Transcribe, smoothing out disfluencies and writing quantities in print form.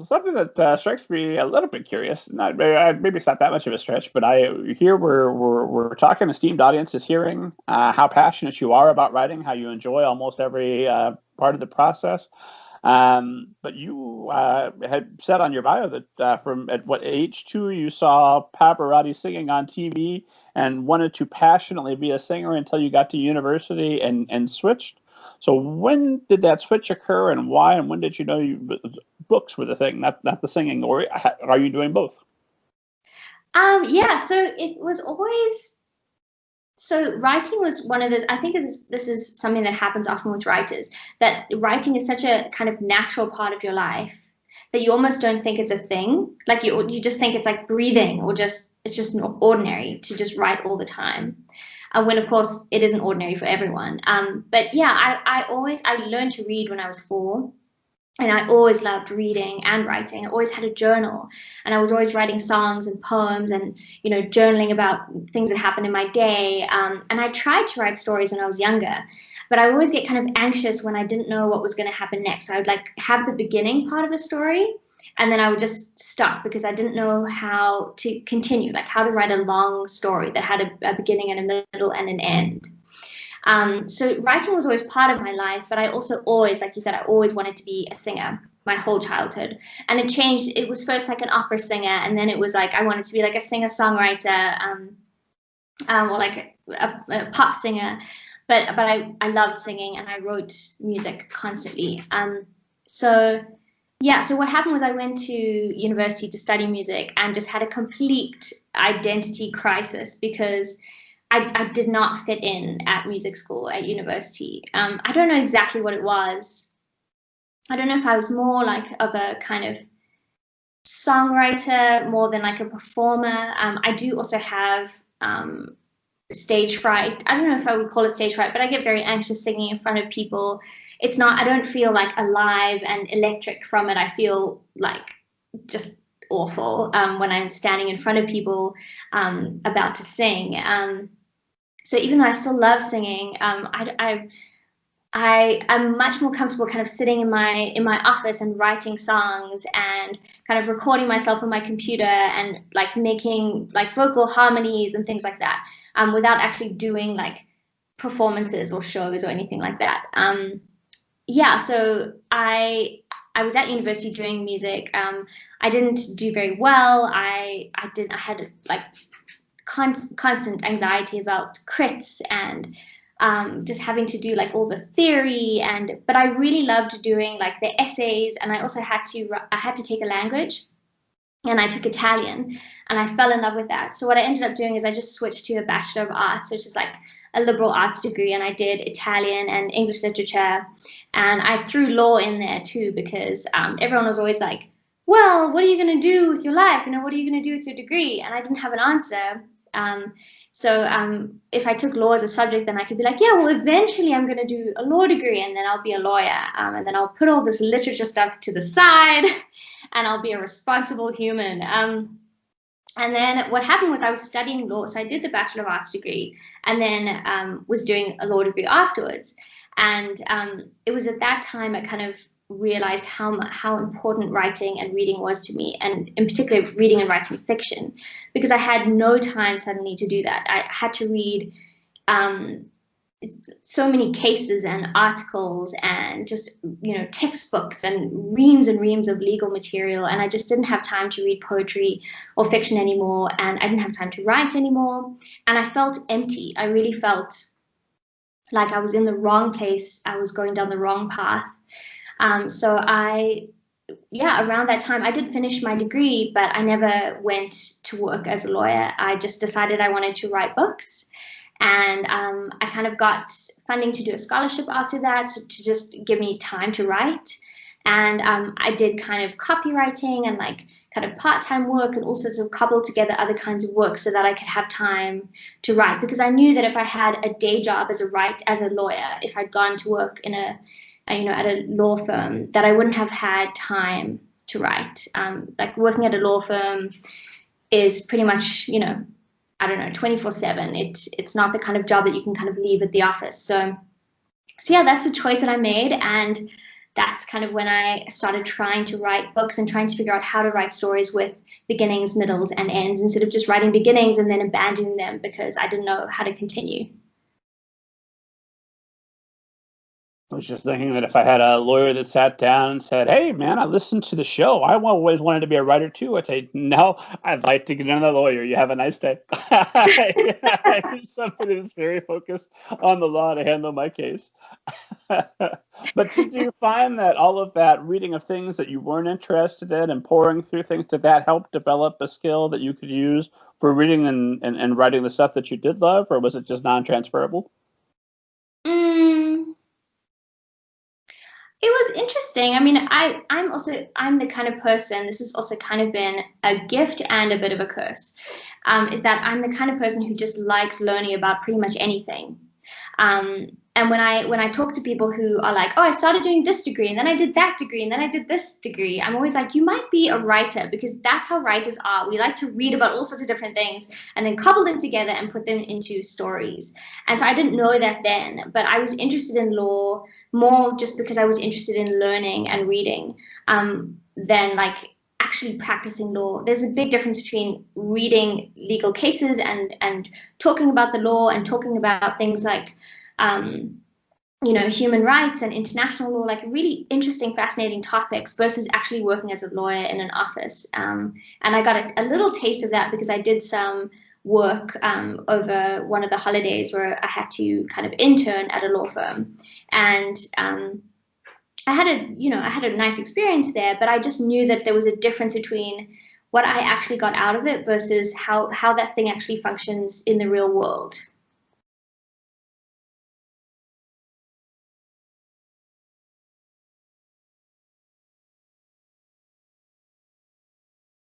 Something that strikes me a little bit curious. Not maybe it's not that much of a stretch, but I here we're talking esteemed audiences hearing how passionate you are about writing, how you enjoy almost every part of the process. But you had said on your bio that from at what age two you saw Pavarotti singing on TV and wanted to passionately be a singer until you got to university and switched. So when did that switch occur and why? And when did you know books were the thing, not the singing? Or are you doing both? Yeah, so it was always so writing was one of those. I think this is something that happens often with writers, that writing is such a kind of natural part of your life that you almost don't think it's a thing. Like you just think it's like breathing, or just it's just ordinary to just write all the time. When of course it isn't ordinary for everyone. But yeah, I learned to read when I was 4. And I always loved reading and writing. I always had a journal, and I was always writing songs and poems, and journaling about things that happened in my day. And I tried to write stories when I was younger, but I would always get kind of anxious when I didn't know what was going to happen next. So I would like have the beginning part of a story, and then I would just stop because I didn't know how to continue, like how to write a long story that had a beginning and a middle and an end. So writing was always part of my life, but I also always, like you said, I always wanted to be a singer my whole childhood. And it changed. It was first like an opera singer, and then it was like I wanted to be like a singer-songwriter, or like a pop singer. But I loved singing, and I wrote music constantly. So yeah, so what happened was I went to university to study music and just had a complete identity crisis because I did not fit in at music school at university. I don't know exactly what it was. I don't know if I was more like of a kind of songwriter more than like a performer. I do also have stage fright. I don't know if I would call it stage fright, but I get very anxious singing in front of people. It's not, I don't feel like alive and electric from it. I feel like just awful when I'm standing in front of people about to sing. So even though I still love singing, I'm much more comfortable kind of sitting in my office and writing songs and kind of recording myself on my computer and like making like vocal harmonies and things like that, without actually doing like performances or shows or anything like that. Yeah, so I was at university doing music. I didn't do very well. I had like constant anxiety about crits and just having to do like all the theory, but I really loved doing like the essays, and I also had to take a language, and I took Italian, and I fell in love with that. So what I ended up doing is I just switched to a Bachelor of Arts, which is like a liberal arts degree, and I did Italian and English literature, and I threw law in there too because everyone was always like, well, what are you going to do with your life? What are you going to do with your degree? And I didn't have an answer. So if I took law as a subject, then I could be like, yeah, well, eventually I'm going to do a law degree, and then I'll be a lawyer, and then I'll put all this literature stuff to the side, and I'll be a responsible human. And then what happened was I was studying law, so I did the Bachelor of Arts degree, and then was doing a law degree afterwards. And it was at that time I kind of realized how important writing and reading was to me, and in particular reading and writing fiction, because I had no time suddenly to do that. I had to read so many cases and articles and just textbooks and reams of legal material, and I just didn't have time to read poetry or fiction anymore, and I didn't have time to write anymore, and I felt empty. I really felt like I was in the wrong place. I was going down the wrong path. So around that time, I did finish my degree, but I never went to work as a lawyer. I just decided I wanted to write books. And I kind of got funding to do a scholarship after that, so to just give me time to write. And I did kind of copywriting and like kind of part-time work and all sorts of cobbled together other kinds of work so that I could have time to write. Because I knew that if I had a day job as a lawyer, if I'd gone to work in at a law firm, that I wouldn't have had time to write. Like working at a law firm is pretty much, I don't know, 24/7. It's not the kind of job that you can kind of leave at the office. So yeah, that's the choice that I made, and that's kind of when I started trying to write books and trying to figure out how to write stories with beginnings, middles, and ends, instead of just writing beginnings and then abandoning them because I didn't know how to continue. I was just thinking that if I had a lawyer that sat down and said, "Hey, man, I listened to the show. I always wanted to be a writer too," I'd say, "No, I'd like to get another lawyer. You have a nice day." I need somebody that's very focused on the law to handle my case. But did you find that all of that reading of things that you weren't interested in and pouring through things, did that help develop a skill that you could use for reading and writing the stuff that you did love, or was it just non-transferable? It was interesting. I mean, I'm the kind of person, this has also kind of been a gift and a bit of a curse, is that I'm the kind of person who just likes learning about pretty much anything. And when I talk to people who are like, "Oh, I started doing this degree, and then I did that degree, and then I did this degree," I'm always like, you might be a writer, because that's how writers are. We like to read about all sorts of different things and then cobble them together and put them into stories. And so I didn't know that then, but I was interested in law more just because I was interested in learning and reading, than like actually practicing law. There's a big difference between reading legal cases and talking about the law and talking about things like human rights and international law, like really interesting, fascinating topics, versus actually working as a lawyer in an office. And I got a little taste of that because I did some work over one of the holidays where I had to kind of intern at a law firm, and I had a nice experience there, but I just knew that there was a difference between what I actually got out of it versus how that thing actually functions in the real world.